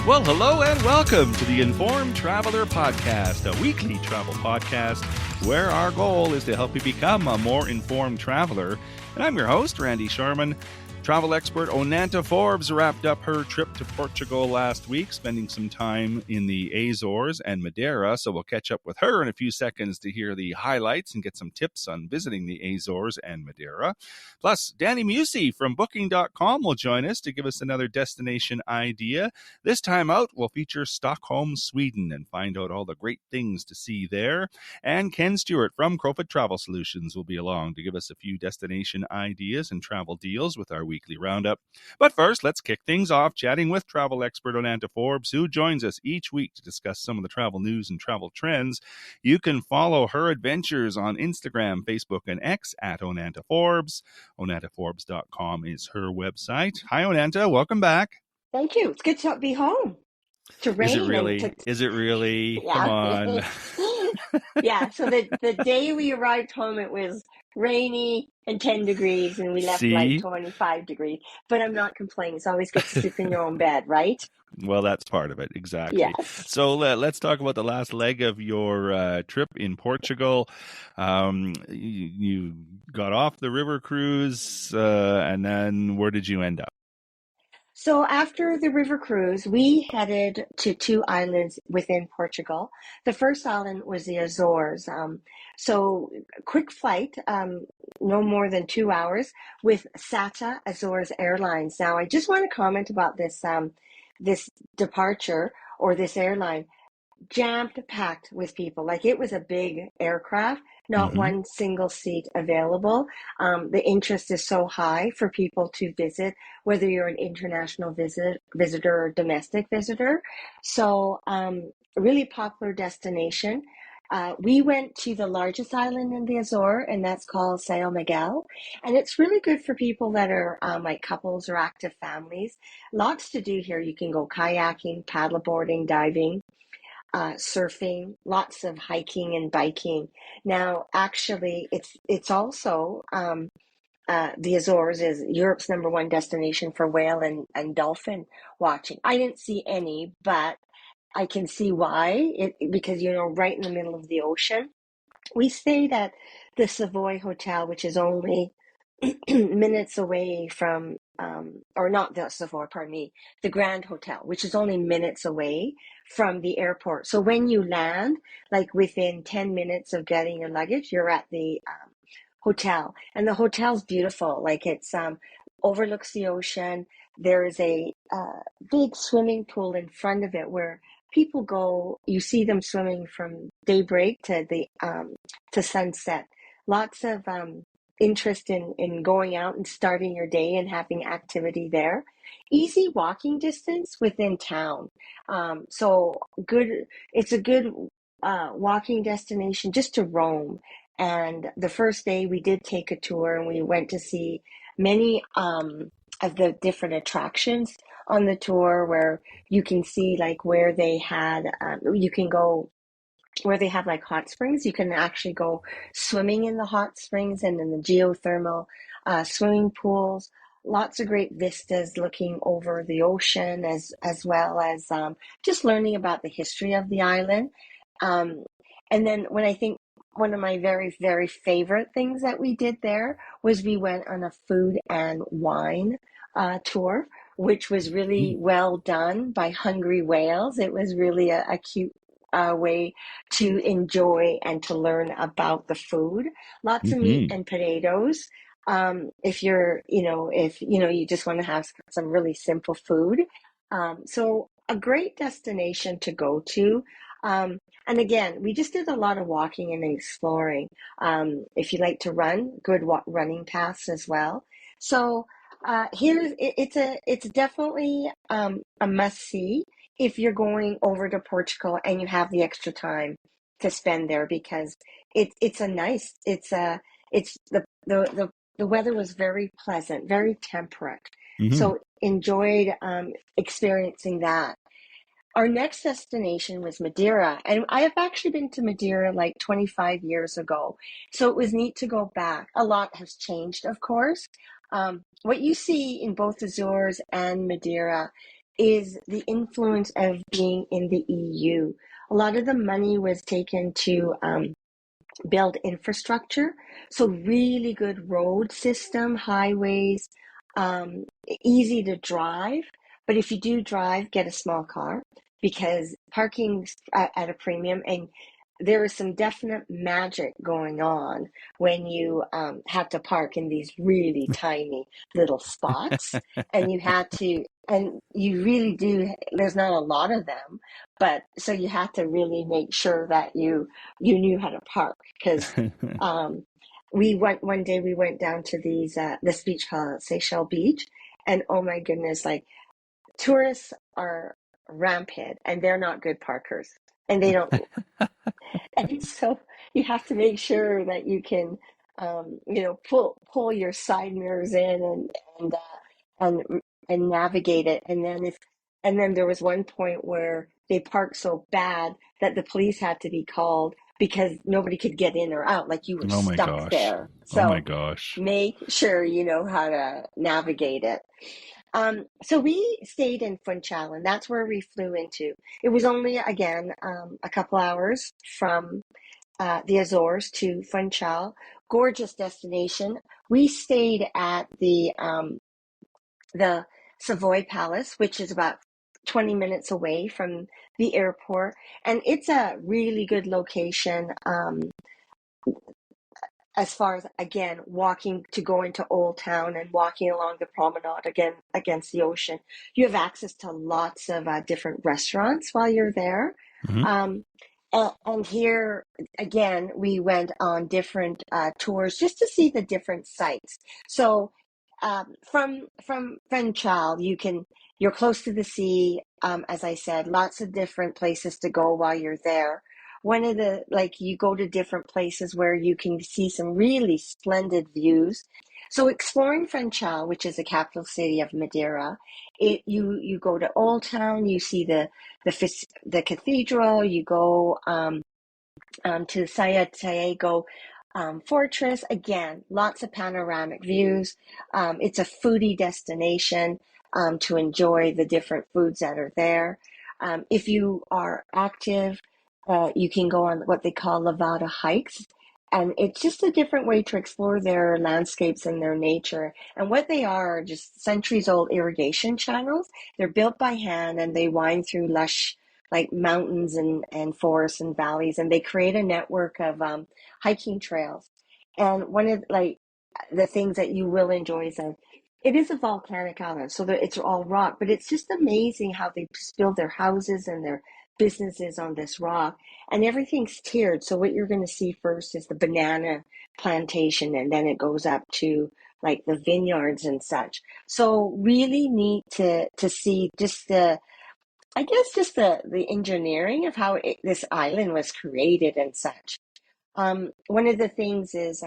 Well, hello and welcome to the Informed Traveler Podcast, a weekly travel podcast where our goal is to help you become a more informed traveler. And I'm your host, Randy Sharman. Travel expert Onanta Forbes wrapped up her trip to Portugal last week, spending some time in the Azores and Medeira. So we'll catch up with her in a few seconds to hear the highlights and get some tips on visiting the Azores and Medeira. Plus, Dani Musse from Booking.com will join us to give us another destination idea. This time out, we'll feature Stockholm, Sweden, and find out all the great things to see there. And Ken Stewart from Crowfoot Travel Solutions will be along to give us a few destination ideas and travel deals with our weekly roundup. But first, let's kick things off chatting with travel expert Onanta Forbes, who joins us each week to discuss some of the travel news and travel trends. You can follow her adventures on Instagram, Facebook, and X at Onanta Forbes. OnantaForbes.com is her website. Hi, Onanta. Welcome back. Thank you. It's good to be home. To rain. Is it really? Is it really? Yeah. Come on. Yeah. So the day we arrived home, it was rainy and 10 degrees, and we left like 25 degrees. But I'm not complaining. It's always good to sleep in your own bed, right? Well, that's part of it. Exactly. Yes. So let's talk about the last leg of your trip in Portugal. You got off the river cruise, and then where did you end up? So after the river cruise, we headed to two islands within Portugal. The first island was the Azores. So quick flight, no more than 2 hours with SATA Azores Airlines. Now, I just want to comment about this departure or this airline. Jammed-packed with people. Like, it was a big aircraft, not one single seat available. The interest is so high for people to visit, whether you're an international visitor or domestic visitor. So really popular destination. We went to the largest island in the Azores, and that's called São Miguel. And it's really good for people that are like couples or active families. Lots to do here. You can go kayaking, paddleboarding, diving. Surfing, lots of hiking and biking. Now, actually, it's also the Azores is Europe's #1 destination for whale and dolphin watching. I didn't see any, but I can see why. Because right in the middle of the ocean. We stayed at the Savoy Hotel, which is only minutes away from, or not the Savoy, pardon me, the Grand Hotel, which is only minutes away from the airport. So when you land, like within 10 minutes of getting your luggage, you're at the hotel. And the hotel's beautiful. Like, it's overlooks the ocean. There is a big swimming pool in front of it where people go. You see them swimming from daybreak to sunset. Lots of interest in going out and starting your day and having activity there. Easy walking distance within town. So good. It's a good walking destination just to roam. And the first day we did take a tour, and we went to see many of the different attractions on the tour, where you can see like where they had, you can go where they have like hot springs. You can actually go swimming in the hot springs and in the geothermal swimming pools. Lots of great vistas looking over the ocean, as well as just learning about the history of the island. And then I think one of my very, very favorite things that we did there was we went on a food and wine tour, which was really well done by Hungry Whales. It was really a cute way to enjoy and to learn about the food. Lots of meat and potatoes. If you just want to have some really simple food. So a great destination to go to. And again, we just did a lot of walking and exploring. If you like to run, good running paths as well. So it's definitely a must-see if you're going over to Portugal and you have the extra time to spend there, because the weather was very pleasant, very temperate. So enjoyed experiencing that. Our next destination was Madeira, and I have actually been to Madeira like 25 years ago, so it was neat to go back. A lot has changed, of course. What you see in both Azores and Madeira is the influence of being in the EU. A lot of the money was taken to build infrastructure. So really good road system, highways, um, easy to drive. But if you do drive, get a small car because parking's at a premium, and there is some definite magic going on when you have to park in these really tiny little spots, and you really do. There's not a lot of them, but so you have to really make sure that you knew how to park because we went one day, we went down to this beach called Seychelles Beach, and oh my goodness, like tourists are rampant and they're not good parkers, and they don't. And so you have to make sure that you can pull your side mirrors in and and and navigate it. And then there was one point where they parked so bad that the police had to be called because nobody could get in or out, like you were Oh my stuck gosh. there. Oh my So gosh. make sure you know how to navigate it. So we stayed in Funchal, and that's where we flew into. It was only, again, a couple hours from the Azores to Funchal. Gorgeous destination. We stayed at the Savoy Palace, which is about 20 minutes away from the airport, and it's a really good location. As far as, again, walking to go into Old Town and walking along the promenade again against the ocean, you have access to lots of different restaurants while you're there. Hmm. um, and here again we went on different tours just to see the different sites. So from Funchal, you're close to the sea, as I said, lots of different places to go while you're there. One of the, like, you go to different places where you can see some really splendid views. So exploring Funchal, which is the capital city of Madeira, you go to Old Town, you see the cathedral, you go to Santiago Fortress. Again, lots of panoramic views. It's a foodie destination to enjoy the different foods that are there. If you are active, you can go on what they call Levada hikes. And it's just a different way to explore their landscapes and their nature. And what they are just centuries old irrigation channels. They're built by hand and they wind through lush, like, mountains and forests and valleys, and they create a network of hiking trails. And one of, like, the things that you will enjoy is that it is a volcanic island, so that it's all rock, but it's just amazing how they build their houses and their businesses on this rock, and everything's tiered. So what you're going to see first is the banana plantation, and then it goes up to like the vineyards and such. So really neat to see just the engineering of how this island was created and such. One of the things is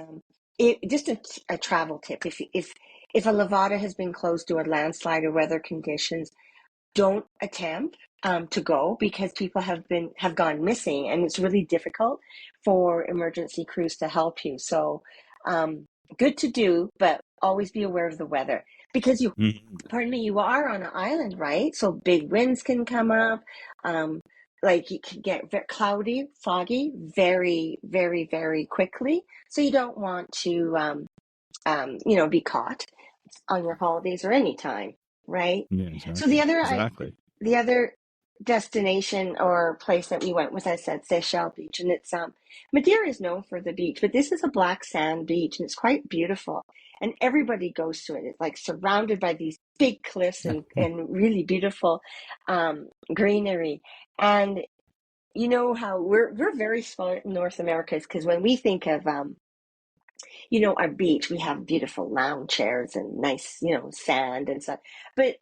just a travel tip. If a levada has been closed due to a landslide or weather conditions, don't attempt to go because people have gone missing, and it's really difficult for emergency crews to help you. So good to do, but always be aware of the weather because pardon me, you are on an island, right? So big winds can come up. Um, like it can get cloudy, foggy, very, very, very quickly. So you don't want to, be caught on your holidays or any time, right? Yeah, So exactly. Exactly. the other destination or place that we went was, I said, Seychelles Beach, and it's Madeira is known for the beach, but this is a black sand beach, and it's quite beautiful, and everybody goes to it. It's like surrounded by these big cliffs and really beautiful greenery, and you know how we're very small in North America because when we think of our beach, we have beautiful lounge chairs and nice, sand and stuff. But,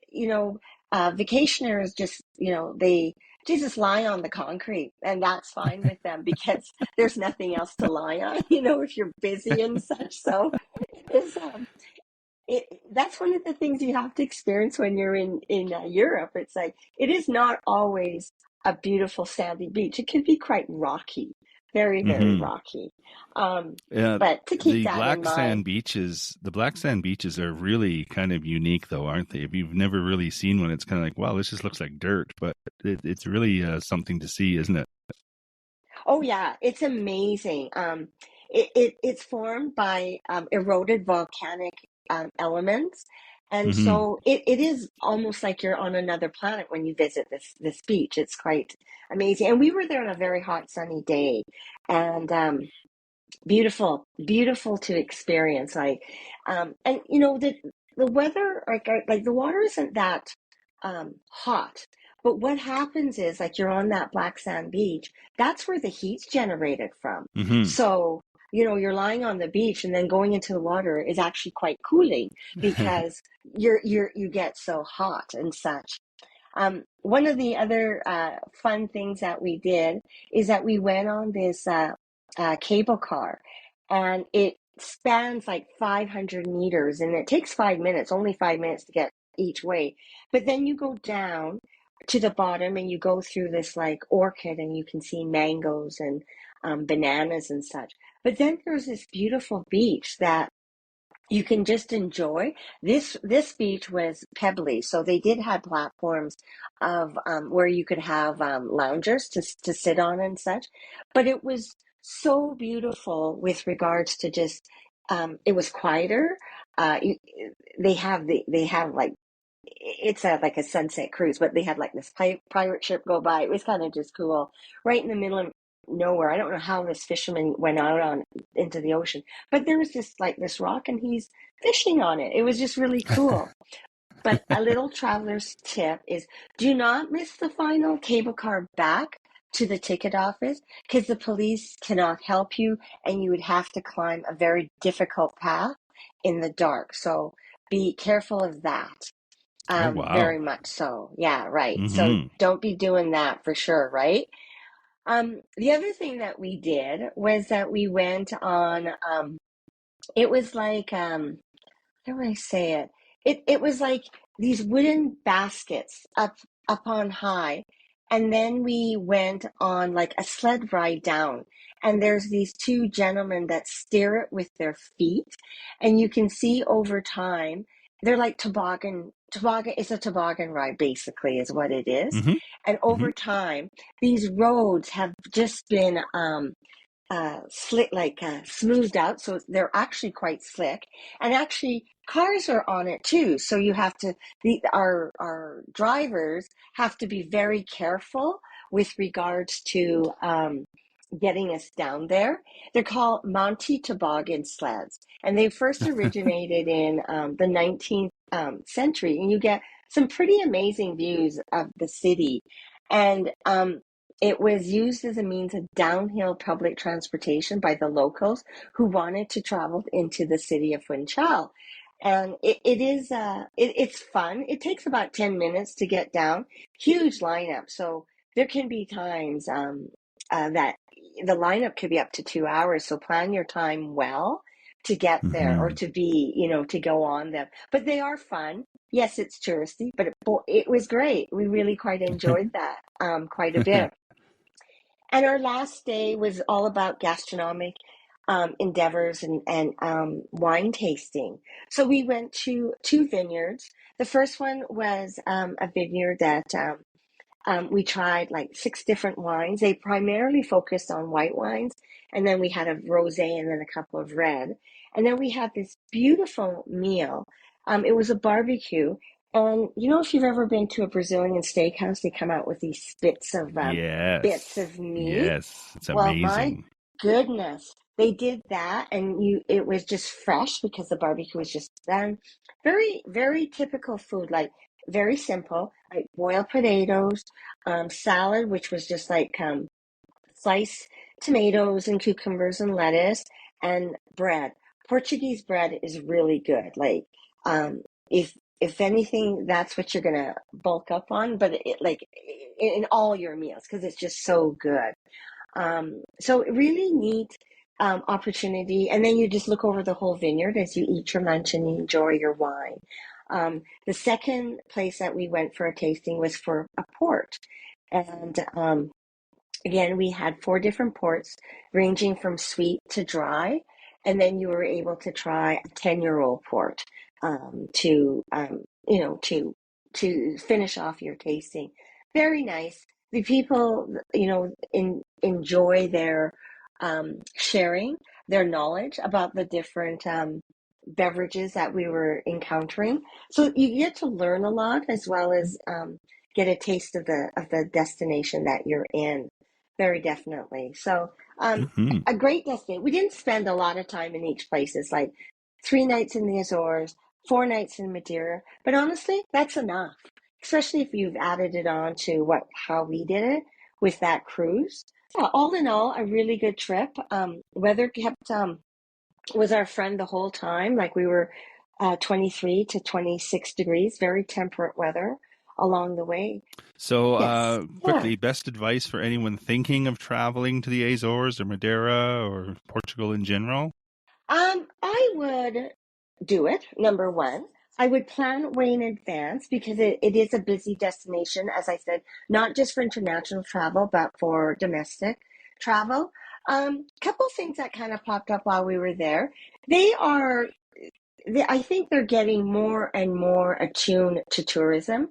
vacationers just, they just lie on the concrete, and that's fine with them because there's nothing else to lie on, if you're busy and such. So it's, that's one of the things you have to experience when you're in Europe. It's like, it is not always a beautiful sandy beach. It can be quite rocky. very, very Hmm. rocky. Um, Yeah, but to keep that in mind. the black sand beaches are really kind of unique, though, aren't they? If you've never really seen one, it's kind of like, wow, this just looks like dirt, but it's really something to see, isn't it? Oh yeah, it's amazing. It's formed by eroded volcanic elements, and Hmm. so it is almost like you're on another planet when you visit this beach. It's quite amazing. And we were there on a very hot, sunny day, and beautiful, beautiful to experience. And you know the weather, like the water isn't that hot, but what happens is like you're on that black sand beach. That's where the heat's generated from. Hmm. So you know you're lying on the beach, and then going into the water is actually quite cooling because you get so hot and such. One of the other fun things that we did is that we went on this cable car, and it spans like 500 meters, and it takes 5 minutes, only 5 minutes to get each way. But then you go down to the bottom, and you go through this like orchid, and you can see mangoes and bananas and such. But then there's this beautiful beach that you can just enjoy. This beach was pebbly, so they did have platforms of where you could have loungers to sit on and such. But it was so beautiful with regards to just it was quieter. They have like it's a like a sunset cruise, but they had like this pirate ship go by. It was kind of just cool, right in the middle of nowhere. I don't know how this fisherman went out on into the ocean, but there was this rock, and he's fishing on it. It was just really cool. But a little traveler's tip is do not miss the final cable car back to the ticket office because the police cannot help you, and you would have to climb a very difficult path in the dark. So be careful of that. Oh, wow. Very much so. Yeah, right. So Hmm. don't be doing that for sure, right? The other thing that we did was that we went on, it was like, how do I say it? It was like these wooden baskets up on high, and then we went on like a sled ride down. And there's these two gentlemen that steer it with their feet, and you can see over time they're like toboggan. It's a toboggan ride, basically, is what it is. Hmm. And Hmm. over time, these roads have just been slick, like smoothed out, so they're actually quite slick. And actually, cars are on it too. So you have to our drivers have to be very careful with regards to getting us down there. They're called Monty Toboggan sleds, and they first originated in the 19th century. And you get some pretty amazing views of the city. And it was used as a means of downhill public transportation by the locals who wanted to travel into the city of Funchal. And it's fun. It takes about 10 minutes to get down. Huge lineup. So there can be times that the lineup could be up to 2 hours. So plan your time well to get there or Hmm. to be, to go on them. But they are fun. Yes, it's touristy, but it was great. We really quite enjoyed that quite a bit. And our last day was all about gastronomic endeavors and wine tasting. So we went to two vineyards. The first one was a vineyard that we tried like six different wines. They primarily focused on white wines, and then we had a rosé and then a couple of red. And then we had this beautiful meal. It was a barbecue. And you know, if you've ever been to a Brazilian steakhouse, they come out with these bits Yes. of meat. Yes. It's Well, my amazing. goodness, they did that, and it was just fresh because the barbecue was just done. Very, very typical food, like very simple, like boiled potatoes, salad, which was just like sliced tomatoes and cucumbers and lettuce, and bread. Portuguese bread is really good. Like, um, if anything, that's what you're gonna bulk up on, but in all your meals because it's just so good. So really neat opportunity. And then you just look over the whole vineyard as you eat your lunch and you enjoy your wine. The second place that we went for a tasting was for a port. And Again, we had 4 different ports ranging from sweet to dry, and then you were able to try a 10-year-old port you know, to finish off your tasting. Very nice. The people, enjoy their sharing their knowledge about the different beverages that we were encountering. So you get to learn a lot as well as get a taste of the destination that you're in. Very definitely. So Hmm. a great destination. We didn't spend a lot of time in each place. It's like 3 nights in the Azores, 4 nights in Madeira. But honestly, that's enough, especially if you've added it on to how we did it with that cruise. Yeah, all in all, a really good trip. Weather kept was our friend the whole time. Like we were 23 to 26 degrees, very temperate weather along the way. So, Yes. Yeah. quickly, best advice for anyone thinking of traveling to the Azores or Madeira or Portugal in general? I would do it, number one. I would plan way in advance because it is a busy destination, as I said, not just for international travel, but for domestic travel. Couple things that kind of popped up while we were there. They are, I think they're getting more and more attuned to tourism,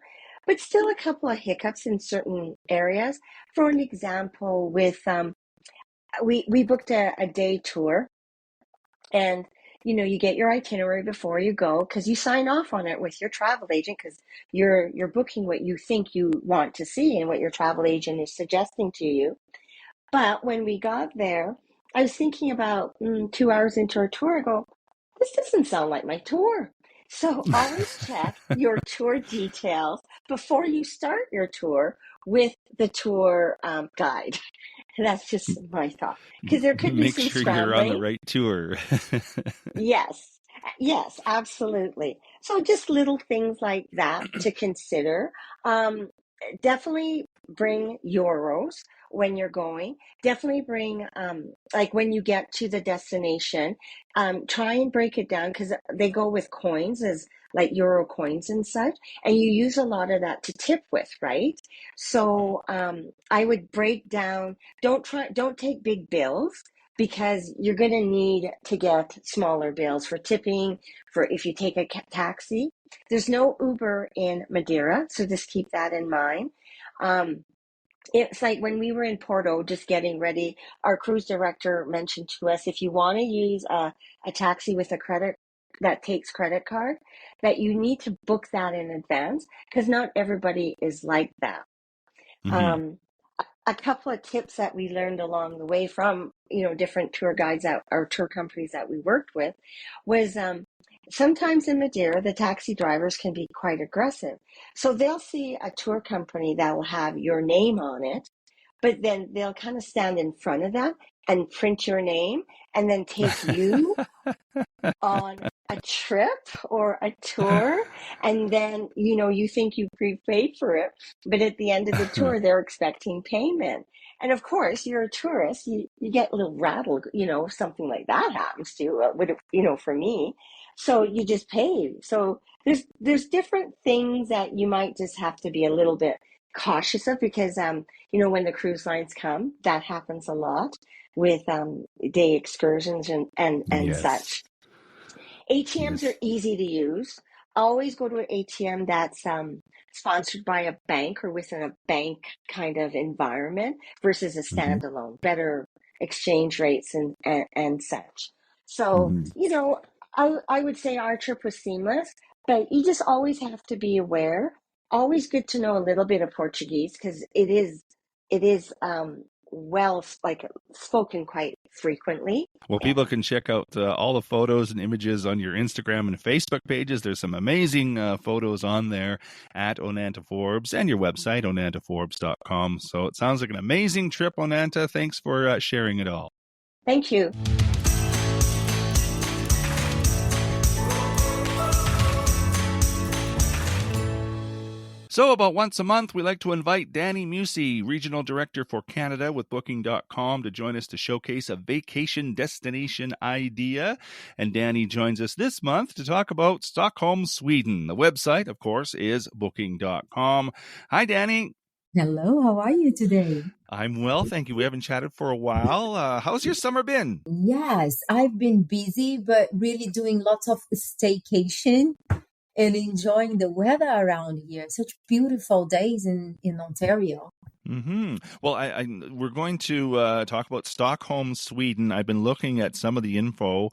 but still a couple of hiccups in certain areas. For an example, we booked a day tour, and you get your itinerary before you go because you sign off on it with your travel agent because you're booking what you think you want to see and what your travel agent is suggesting to you. But when we got there, I was thinking about 2 hours into our tour. I go, this doesn't sound like my tour. So always check your tour details before you start your tour with the tour guide. That's just my thought because there could be Make some sure you're on the scrambling. right tour. Yes, yes, absolutely. So just little things like that to consider. Um, Definitely bring euros when you're going. Definitely bring, like when you get to the destination, try and break it down because they go with coins as like euro coins and such, and you use a lot of that to tip with, right? So I would break down. Don't take big bills because you're going to need to get smaller bills for tipping, for if you take a taxi. There's no Uber in Madeira, so just keep that in mind. Um, it's like when we were in Porto, just getting ready, our cruise director mentioned to us if you want to use a taxi with a credit that takes credit card, that you need to book that in advance because not everybody is like that. Hmm. Um, a couple of tips that we learned along the way from different tour guides that or tour companies that we worked with was sometimes in Madeira the taxi drivers can be quite aggressive, so they'll see a tour company that will have your name on it, but then they'll kind of stand in front of that and print your name and then take you on a trip or a tour, and then you think you prepaid for it, but at the end of the tour they're expecting payment. And of course you're a tourist, you get a little rattled, if something like that happens to you, would for me. So you just pay. So there's different things that you might just have to be a little bit cautious of because when the cruise lines come, that happens a lot with day excursions and Yes. such. ATMs are Yes. easy to use. Always go to an ATM that's sponsored by a bank or within a bank kind of environment versus a Hmm. standalone. Better exchange rates and such. So, Hmm. I would say our trip was seamless, but you just always have to be aware. Always good to know a little bit of Portuguese because it is well like spoken quite frequently. Well, people can check out all the photos and images on your Instagram and Facebook pages. There's some amazing photos on there at Onanta Forbes and your website, onantaforbes.com. So it sounds like an amazing trip, Onanta. Thanks for sharing it all. Thank you. So, about once a month, we like to invite Dani Musse, Regional Director for Canada with Booking.com, to join us to showcase a vacation destination idea. And Dani joins us this month to talk about Stockholm, Sweden. The website, of course, is Booking.com. Hi, Dani. Hello, how are you today? I'm well, thank you. We haven't chatted for a while. How's your summer been? Yes, I've been busy, but really doing lots of staycation and enjoying the weather around here. Such beautiful days in Ontario. Well, we're going to talk about Stockholm, Sweden. I've been looking at some of the info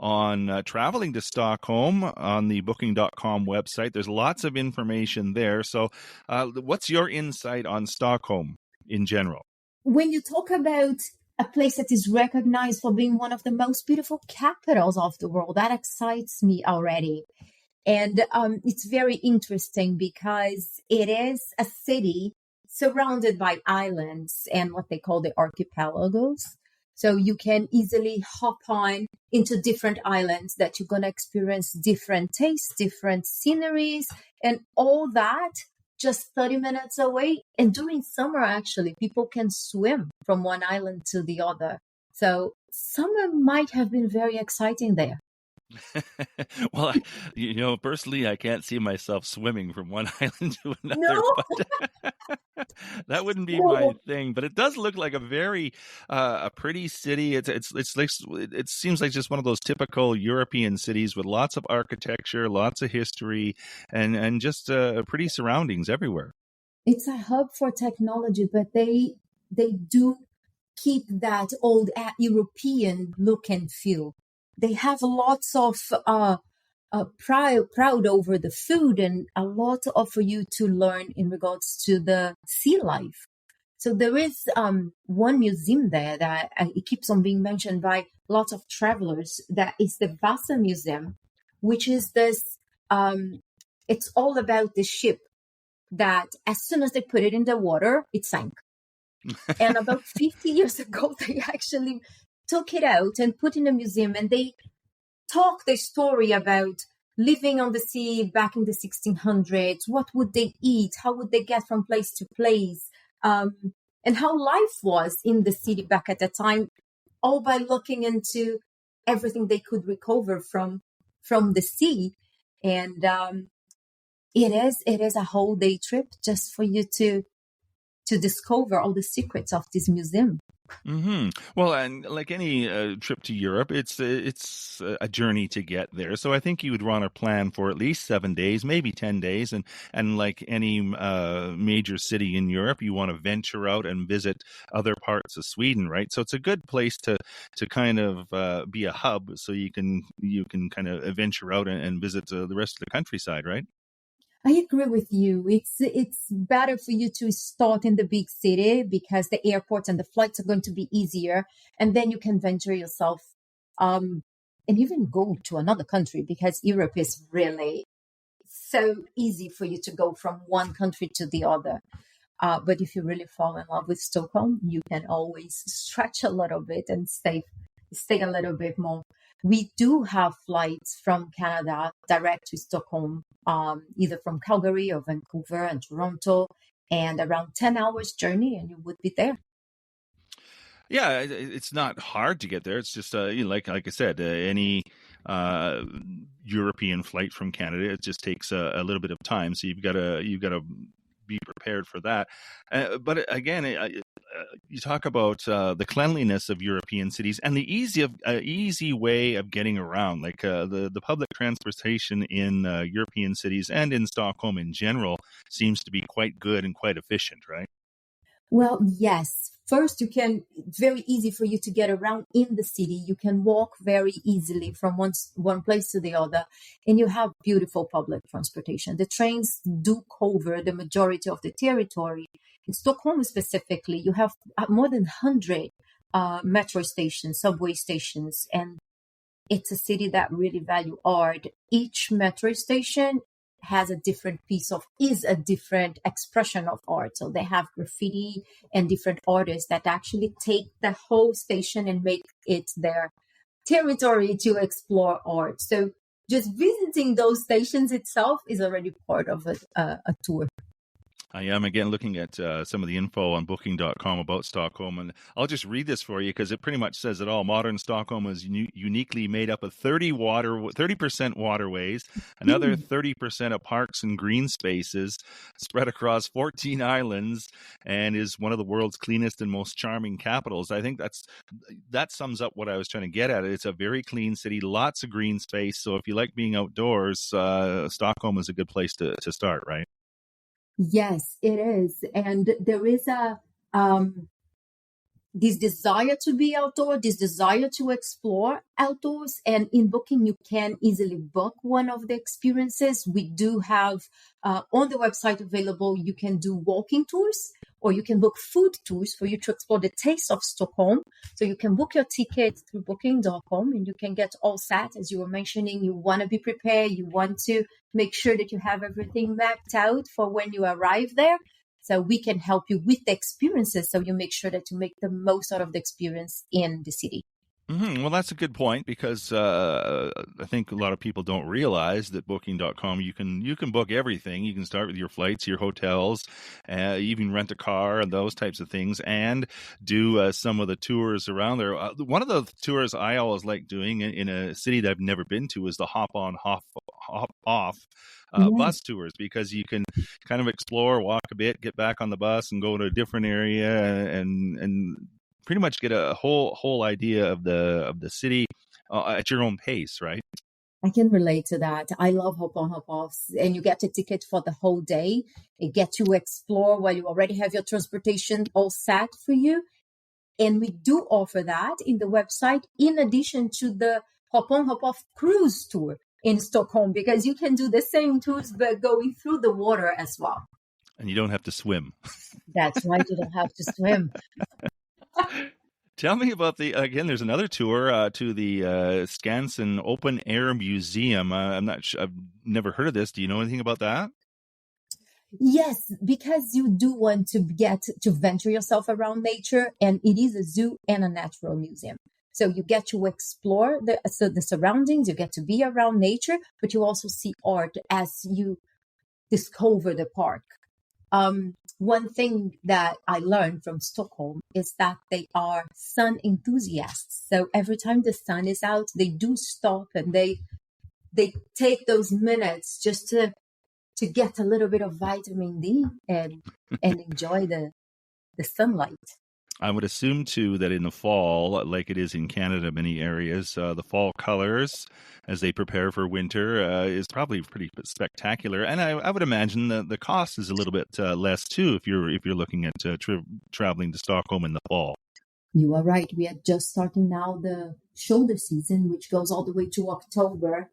on traveling to Stockholm on the Booking.com website. There's lots of information there. So, what's your insight on Stockholm in general? When you talk about a place that is recognized for being one of the most beautiful capitals of the world, that excites me already. And it's very interesting because it is a city surrounded by islands and what they call the archipelagos. So you can easily hop on into different islands that you're going to experience different tastes, different sceneries, and all that just 30 minutes away. And during summer, actually, people can swim from one island to the other. So summer might have been very exciting there. Well, personally, I can't see myself swimming from one island to another, No, but that wouldn't be my no. thing. But it does look like a very a pretty city. It's like it seems like just one of those typical European cities with lots of architecture, lots of history, and just pretty surroundings everywhere. It's a hub for technology, but they do keep that old European look and feel. They have lots of proud over the food and a lot for you to learn in regards to the sea life. So there is one museum there that it keeps on being mentioned by lots of travelers. That is the Vasa Museum, which is this. It's all about the ship that as soon as they put it in the water, it sank. And about 50 years ago, they actually took it out and put in a museum, and they talk the story about living on the sea back in the 1600s. What would they eat? How would they get from place to place? And how life was in the city back at that time, all by looking into everything they could recover from the sea. And it is a whole day trip just for you to discover all the secrets of this museum. Well, and like any trip to Europe, it's a journey to get there. So I think you would want to plan for at least 7 days, maybe 10 days, and like any major city in Europe, you want to venture out and visit other parts of Sweden, right? So it's a good place to kind of be a hub, so you can kind of venture out and visit the rest of the countryside, right? I agree with you. It's better for you to start in the big city because the airports and the flights are going to be easier, and then you can venture yourself, and even go to another country because Europe is really so easy for you to go from one country to the other. But if you really fall in love with Stockholm, you can always stretch a little bit and stay a little bit more. We do have flights from Canada direct to Stockholm, either from Calgary or Vancouver and Toronto, and around 10 hours journey, and you would be there. Yeah, it's not hard to get there. It's just like I said, any uh, European flight from Canada, it just takes a little bit of time. So you've got to be prepared for that. But again, you talk about the cleanliness of European cities and the easy way of getting around. Like the public transportation in European cities and in Stockholm in general seems to be quite good and quite efficient, right? Well, yes. First, it's very easy for you to get around in the city. You can walk very easily from one place to the other, and you have beautiful public transportation. The trains do cover the majority of the territory. In Stockholm specifically, you have more than 100 metro stations, subway stations, and it's a city that really value art. Each metro station is a different expression of art. So they have graffiti and different artists that actually take the whole station and make it their territory to explore art. So just visiting those stations itself is already part of a tour. I am again looking at some of the info on booking.com about Stockholm, and I'll just read this for you because it pretty much says it all. Modern Stockholm is uniquely made up of 30% waterways, another 30% of parks and green spaces spread across 14 islands, and is one of the world's cleanest and most charming capitals. I think that sums up what I was trying to get at. It's a very clean city, lots of green space. So if you like being outdoors, Stockholm is a good place to start, right? Yes, it is. And there is this desire to be outdoors, this desire to explore outdoors. And in Booking, you can easily book one of the experiences. We do have on the website available, you can do walking tours, or you can book food tours for you to explore the taste of Stockholm. So you can book your ticket through booking.com and you can get all set. As you were mentioning, you want to be prepared. You want to make sure that you have everything mapped out for when you arrive there. So we can help you with the experiences. So you make sure that you make the most out of the experience in the city. Mm-hmm. Well, that's a good point because I think a lot of people don't realize that booking.com, you can book everything. You can start with your flights, your hotels, even rent a car and those types of things, and do some of the tours around there. One of the tours I always like doing in a city that I've never been to is the hop on, hop off bus tours, because you can kind of explore, walk a bit, get back on the bus and go to a different area and pretty much get a whole idea of the city at your own pace, right? I can relate to that. I love hop on, hop offs, and you get a ticket for the whole day. You get to explore while you already have your transportation all set for you. And we do offer that in the website, in addition to the hop on, hop off cruise tour in Stockholm, because you can do the same tours, but going through the water as well. And you don't have to swim. That's right. You don't have to swim. Tell me about there's another tour to the Skansen Open Air Museum. I'm not sure, I've never heard of this. Do you know anything about that? Yes, because you do want to get to venture yourself around nature, and it is a zoo and a natural museum. So you get to explore the surroundings, you get to be around nature, but you also see art as you discover the park. One thing that I learned from Stockholm is that they are sun enthusiasts. So every time the sun is out, they do stop and they take those minutes just to get a little bit of vitamin D and enjoy the sunlight. I would assume, too, that in the fall, like it is in Canada, many areas, the fall colors as they prepare for winter is probably pretty spectacular. And I would imagine the cost is a little bit less, too, if you're looking at traveling to Stockholm in the fall. You are right. We are just starting now the shoulder season, which goes all the way to October.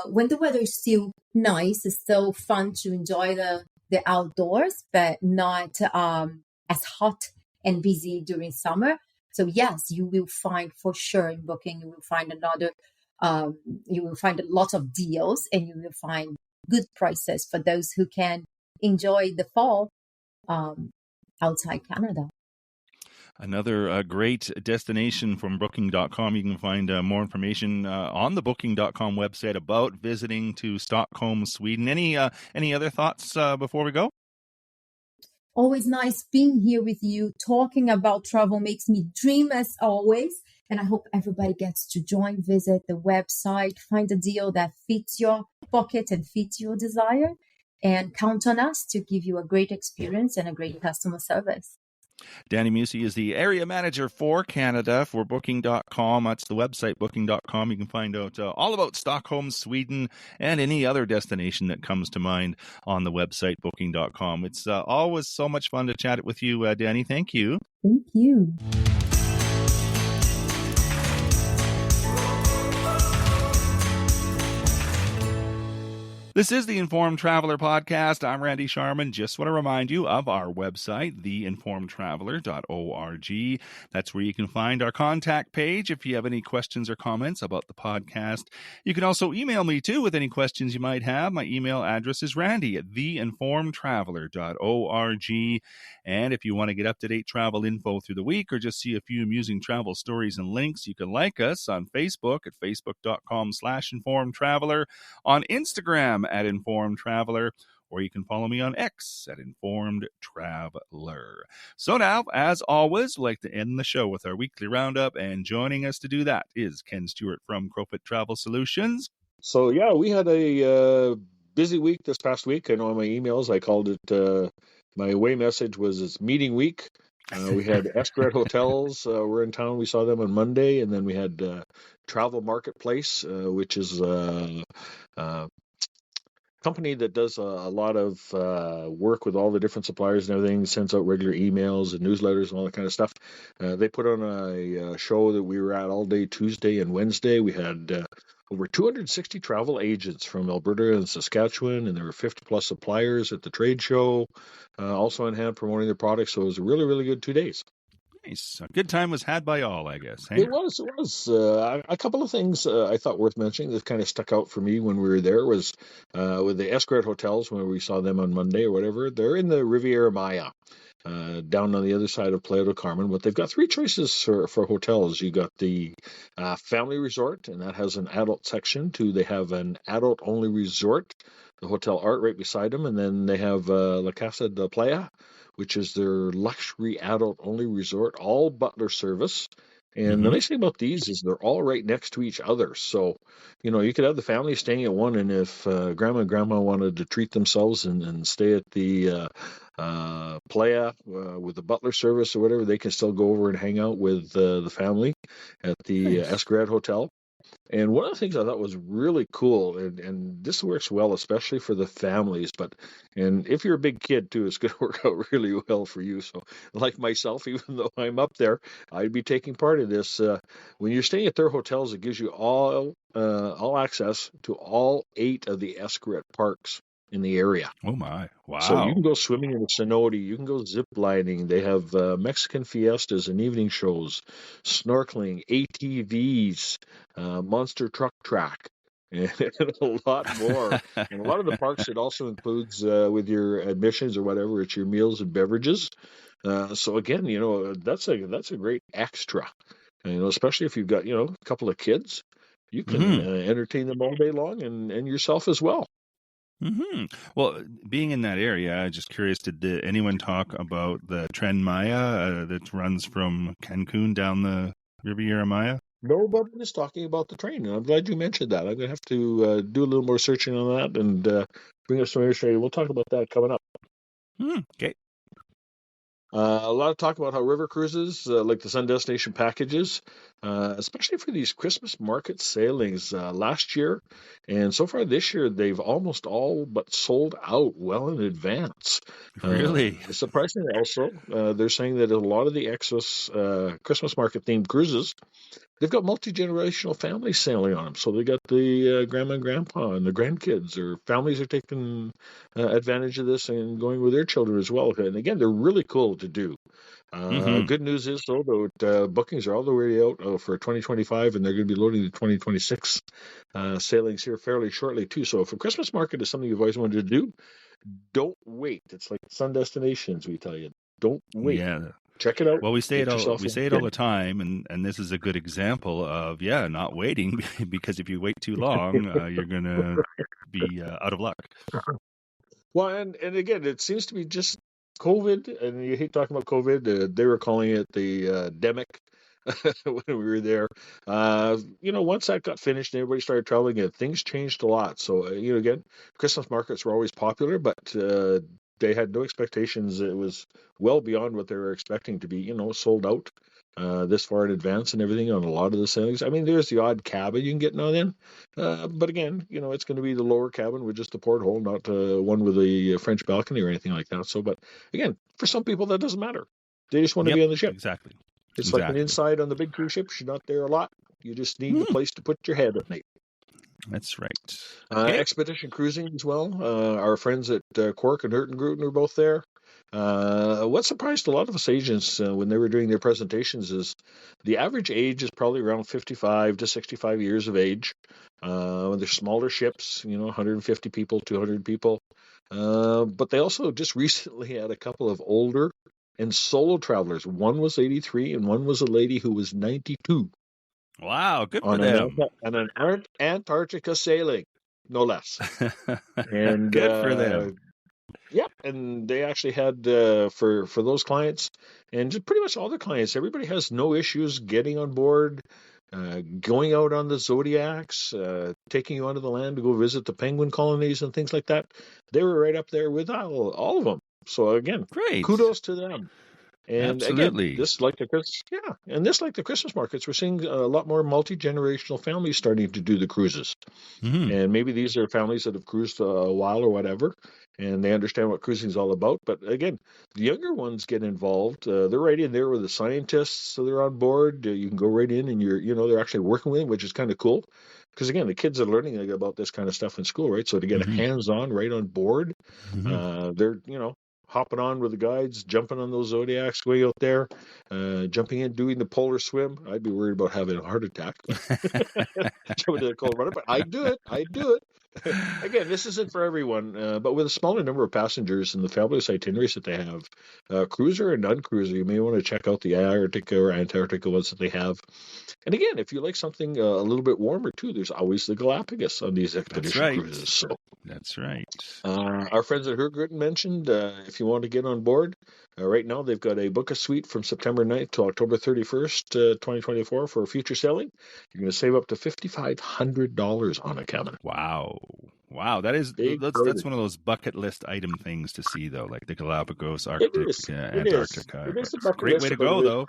When the weather is still nice, it's still fun to enjoy the outdoors, but not as hot and busy during summer. So yes, you will find for sure in Booking, you will find you will find a lot of deals, and you will find good prices for those who can enjoy the fall outside Canada. Another great destination from booking.com. You can find more information on the booking.com website about visiting to Stockholm, Sweden. Any other thoughts before we go? Always nice being here with you. Talking about travel makes me dream as always. And I hope everybody gets to visit the website, find a deal that fits your pocket and fits your desire, and count on us to give you a great experience and a great customer service. Dani Musse is the area manager for Canada for booking.com. That's the website, booking.com. You can find out all about Stockholm, Sweden, and any other destination that comes to mind on the website, booking.com. It's always so much fun to chat with you, Dani. Thank you. Thank you. This is the Informed Traveler Podcast. I'm Randy Sharman. Just want to remind you of our website, theinformedtraveler.org. That's where you can find our contact page if you have any questions or comments about the podcast. You can also email me, too, with any questions you might have. My email address is randy@theinformedtraveler.org. And if you want to get up-to-date travel info through the week or just see a few amusing travel stories and links, you can like us on Facebook at facebook.com/informedtraveler, on Instagram at Informed Traveler, or you can follow me on X at Informed Traveler. So now, as always, we'd like to end the show with our weekly roundup, and joining us to do that is Ken Stewart from Crowfoot Travel Solutions. So, yeah, we had a busy week this past week. I know in my emails I called it, my away message was it's meeting week. We had Estret Hotels were in town. We saw them on Monday. And then we had Travel Marketplace, which is company that does a lot of work with all the different suppliers and everything, sends out regular emails and newsletters and all that kind of stuff. They put on a show that we were at all day Tuesday and Wednesday. We had over 260 travel agents from Alberta and Saskatchewan, and there were 50 plus suppliers at the trade show, also on hand promoting their products. So it was a really, really good 2 days. Nice. A good time was had by all, I guess. Hey? It was. A couple of things I thought worth mentioning that kind of stuck out for me when we were there was with the Estret Hotels, when we saw them on Monday or whatever. They're in the Riviera Maya, down on the other side of Playa del Carmen. But they've got three choices for hotels. You got the family resort, and that has an adult section. They have an adult-only resort, the Hotel Art right beside them. And then they have La Casa de Playa, which is their luxury adult-only resort, all butler service. And the nice thing about these is they're all right next to each other. So, you could have the family staying at one, and if grandma and grandma wanted to treat themselves and stay at the Playa with the butler service or whatever, they can still go over and hang out with the family at the Estret Hotel. And one of the things I thought was really cool, and this works well, especially for the families, and if you're a big kid too, it's going to work out really well for you. So like myself, even though I'm up there, I'd be taking part in this. When you're staying at their hotels, it gives you all access to all 8 of the Estret parks in the area. Oh my! Wow! So you can go swimming in the cenote, you can go zip lining. They have Mexican fiestas and evening shows, snorkeling, ATVs, monster truck track, and a lot more. And a lot of the parks, it also includes with your admissions or whatever, it's your meals and beverages. So again, that's a great extra. Especially if you've got a couple of kids, you can entertain them all day long and yourself as well. Well, being in that area, I'm just curious, did anyone talk about the Tren Maya that runs from Cancun down the Riviera Maya? Nobody was talking about the train, and I'm glad you mentioned that. I'm going to have to do a little more searching on that and bring us some information. We'll talk about that coming up. Okay. A lot of talk about how river cruises, like the Sun Destination packages, especially for these Christmas market sailings last year, and so far this year, they've almost all but sold out well in advance. Really? Surprisingly, also, they're saying that a lot of the excess Christmas market themed cruises, they've got multi-generational families sailing on them. So they got the grandma and grandpa and the grandkids, or families are taking advantage of this and going with their children as well. And again, they're really cool to do. Good news is, though, that bookings are all the way out for 2025, and they're going to be loading the 2026 sailings here fairly shortly, too. So if a Christmas market is something you've always wanted to do, don't wait. It's like Sun Destinations, we tell you. Don't wait. Yeah. Check it out. Well, we say it all the time, and this is a good example of not waiting, because if you wait too long, you're going to be out of luck. Well, and again, it seems to be just COVID, and you hate talking about COVID. They were calling it the demic when we were there. Once that got finished and everybody started traveling, things changed a lot. So, again, Christmas markets were always popular, but they had no expectations. It was well beyond what they were expecting to be, sold out this far in advance and everything on a lot of the sailings. I mean, there's the odd cabin you can get now and then. But again, it's going to be the lower cabin with just the porthole, not one with a French balcony or anything like that. So, but again, for some people, that doesn't matter. They just want to be on the ship. Exactly. It's like an inside on the big cruise ships. You're not there a lot. You just need the place to put your head at night. That's right. Expedition cruising as well. Our friends at Cork and Hurtigruten are both there. What surprised a lot of us agents when they were doing their presentations is the average age is probably around 55 to 65 years of age. They're smaller ships, 150 people, 200 people. But they also just recently had a couple of older and solo travelers. One was 83 and one was a lady who was 92. Wow, good for them. On an Antarctica sailing, no less. And good for them. and they actually had for those clients and just pretty much all the clients, everybody has no issues getting on board, going out on the Zodiacs, taking you onto the land to go visit the penguin colonies and things like that. They were right up there with all of them. So again, Great. kudos to them. And again, Absolutely. this like the Christmas markets, we're seeing a lot more multi-generational families starting to do the cruises. Hmm. And maybe these are families that have cruised a while or whatever, and they understand what cruising is all about. But again, the younger ones get involved. They're right in there with the scientists, so they're on board. You can go right in, and they're actually working with them, which is kind of cool. Because again, the kids are learning about this kind of stuff in school, right? So to get Hmm. hands-on right on board, Hmm. they're hopping on with the guides, jumping on those Zodiacs way out there, jumping in, doing the polar swim. I'd be worried about having a heart attack, jumping to the cold water, but I do it. I do it. Again, this isn't for everyone, but with a smaller number of passengers and the fabulous itineraries that they have, cruiser and non-cruiser, you may want to check out the Arctica or Antarctica ones that they have. And again, if you like something a little bit warmer too, there's always the Galapagos on these That's expedition right. cruises. So That's right. our friends at Hergrit mentioned if you want to get on board, right now they've got a book a suite from September 9th to October 31st, 2024 for future selling. You're going to save up to $5,500 on a cabin. Wow. Big That's bargain. one of those bucket list item things to see, though, like the Galapagos, It Arctic, is. It is. Antarctica. It is a It's a bucket great way list, to but go, it is. though.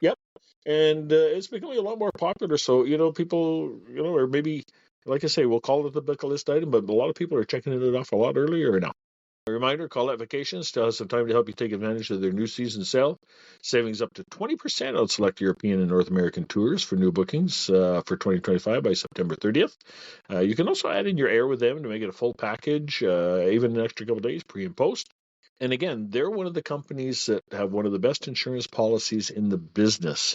Yep. And it's becoming a lot more popular. So, people, or maybe, like I say, we'll call it the bucket list item, but a lot of people are checking it off a lot earlier now. A reminder, Colette Vacations still has some time to help you take advantage of their new season sale. Savings up to 20% on select European and North American tours for new bookings for 2025 by September 30th. You can also add in your air with them to make it a full package, even an extra couple days pre and post. And again, they're one of the companies that have one of the best insurance policies in the business.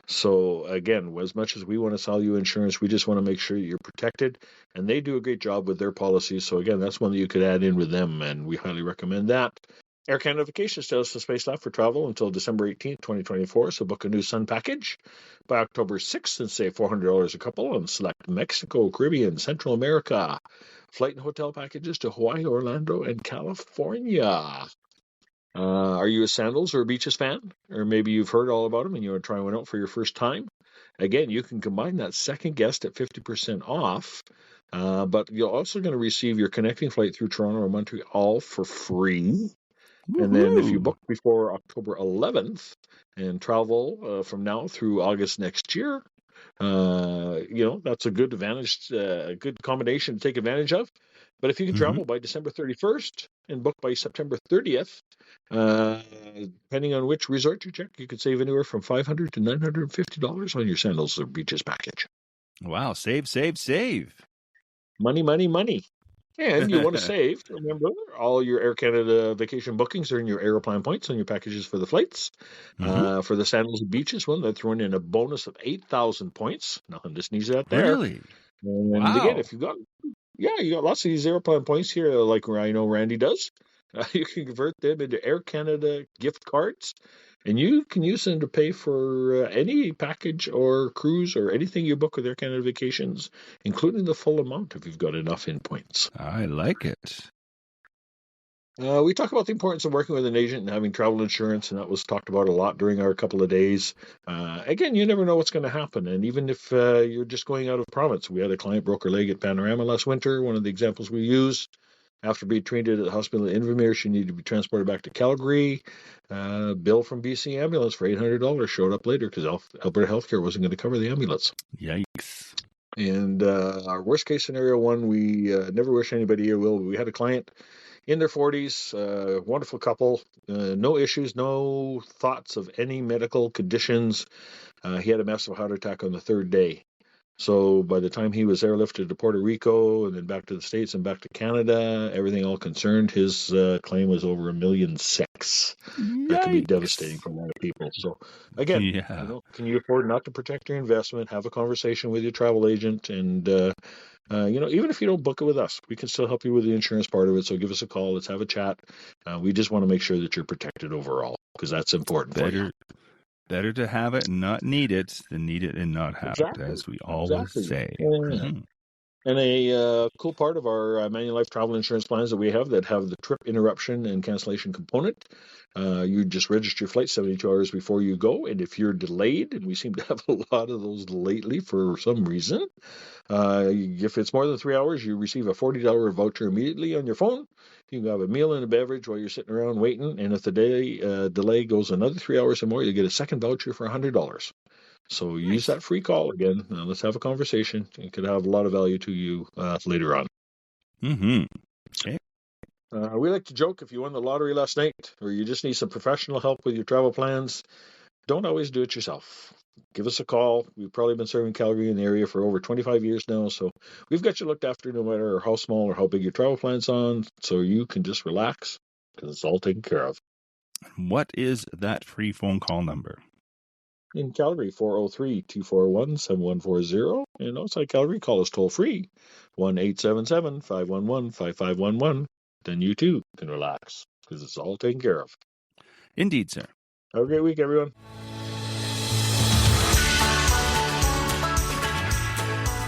So again, as much as we want to sell you insurance, we just want to make sure you're protected. And they do a great job with their policies. So again, that's one that you could add in with them, and we highly recommend that. Air Canada Vacations still has some space left for travel until December 18th, 2024. So book a new Sun package by October 6th and save $400 a couple on select Mexico, Caribbean, Central America flight and hotel packages to Hawaii, Orlando, and California. Are you a sandals or a beaches fan? Or maybe you've heard all about them and you want to try one out for your first time? Again, you can combine that second guest at 50% off, but you're also going to receive your connecting flight through Toronto or Montreal for free. And then if you Woohoo! book before October 11th and travel from now through August next year, that's a good advantage, a good combination to take advantage of. But if you can Hmm. travel by December 31st and book by September 30th, depending on which resort you check, you could save anywhere from $500 to $950 on your sandals or beaches package. Wow. Save, save, save. Money, money, money. And you want to save, remember, all your Air Canada vacation bookings are in your Aeroplan points on your packages for the flights. Hmm. For the Sandals and Beaches one, they're throwing in a bonus of 8,000 points. Nothing to sneeze at there. Really? And again, Wow. if you got lots of these Aeroplan points here, like I know Randy does. You can convert them into Air Canada gift cards, and you can use them to pay for any package or cruise or anything you book with Air Canada Vacations, including the full amount if you've got enough in points. I like it. We talk about the importance of working with an agent and having travel insurance, and that was talked about a lot during our couple of days. Again, you never know what's going to happen, and even if you're just going out of province, we had a client broke her leg at Panorama last winter, one of the examples we use. After being treated at the hospital in Invermere, she needed to be transported back to Calgary. Bill from BC Ambulance for $800 showed up later because Alberta Healthcare wasn't going to cover the ambulance. Yikes. And our worst case scenario one, we never wish anybody ill will. We had a client in their 40s, wonderful couple, no issues, no thoughts of any medical conditions. He had a massive heart attack on the third day. So by the time he was airlifted to Puerto Rico and then back to the States and back to Canada, everything all concerned, his claim was over $1.6 million. That could be devastating Yikes. for a lot of people. So again, Yeah. can you afford not to protect your investment? Have a conversation with your travel agent, and even if you don't book it with us, we can still help you with the insurance part of it. So give us a call. Let's have a chat. We just want to make sure that you're protected overall because that's important for you. Better to have it and not need it than need it and not have it, Exactly. as we always say. Yeah. Mhm. And a cool part of our Manulife travel insurance plans that we have that have the trip interruption and cancellation component, you just register your flight 72 hours before you go. And if you're delayed, and we seem to have a lot of those lately for some reason, if it's more than 3 hours, you receive a $40 voucher immediately on your phone. You can have a meal and a beverage while you're sitting around waiting. And if the delay goes another 3 hours or more, you get a second voucher for $100. So use that free call again. Let's have a conversation. It could have a lot of value to you later on. Mm-hmm. Okay. We like to joke, if you won the lottery last night or you just need some professional help with your travel plans, don't always do it yourself. Give us a call. We've probably been serving Calgary in the area for over 25 years now, so we've got you looked after no matter how small or how big your travel plan's on, so you can just relax because it's all taken care of. What is that free phone call number? In Calgary, 403-241-7140. And outside Calgary, call us toll free, 1-877-511-5511. Then you too can relax because it's all taken care of. Indeed, sir. Have a great week, everyone.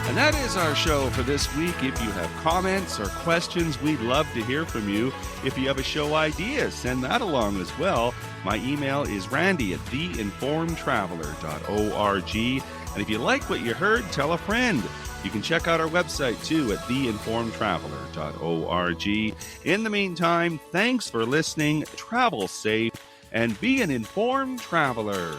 And that is our show for this week. If you have comments or questions, we'd love to hear from you. If you have a show idea, send that along as well. My email is randy@theinformedtraveler.org. And if you like what you heard, tell a friend. You can check out our website too at theinformedtraveler.org. In the meantime, thanks for listening, travel safe, and be an informed traveler.